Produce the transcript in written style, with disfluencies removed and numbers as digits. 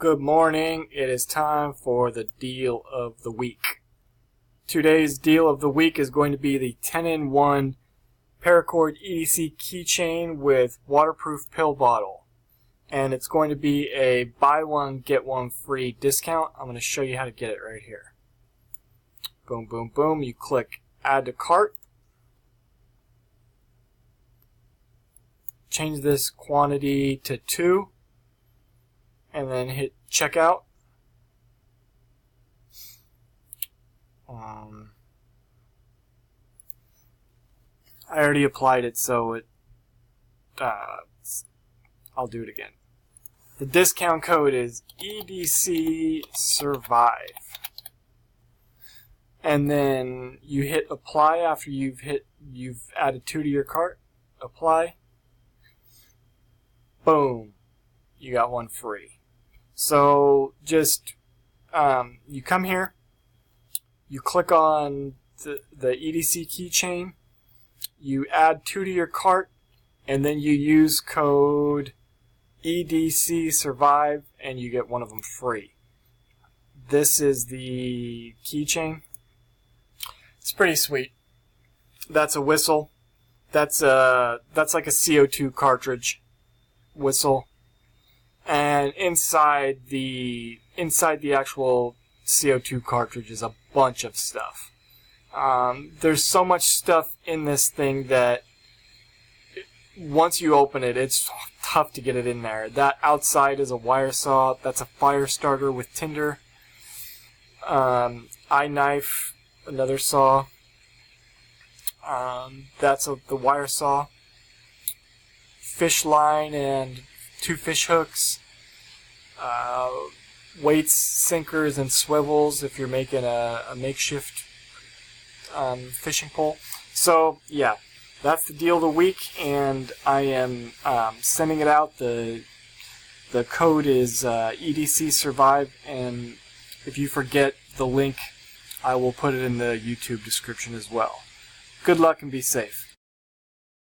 Good morning. It is time for the deal of the week. Today's deal of the week is going to be the 10-in-1 Paracord EDC Keychain with waterproof pill bottle. And it's going to be a buy one, get one free discount. I'm going to show you how to get it right here. Boom, boom, boom. You click add to cart. Change this quantity to 2. And then hit checkout. I already applied it, so I'll do it again. The discount code is EDC Survive. And then you hit apply after you've added 2 to your cart. Apply. Boom. You got one free. So just you come here, you click on the EDC keychain, you add 2 to your cart, and then you use code EDC Survive and you get one of them free. This is the keychain. It's pretty sweet. That's a whistle. That's like a CO2 cartridge whistle. And inside the actual CO2 cartridge is a bunch of stuff. There's so much stuff in this thing that once you open it, it's tough to get it in there. That outside is a wire saw. That's a fire starter with tinder. Eye knife, another saw. That's the wire saw. Fish line and 2 fish hooks, weights, sinkers, and swivels if you're making a makeshift fishing pole. So yeah, that's the deal of the week, and I am sending it out. The code is EDC Survive, and if you forget the link, I will put it in the YouTube description as well. Good luck and be safe.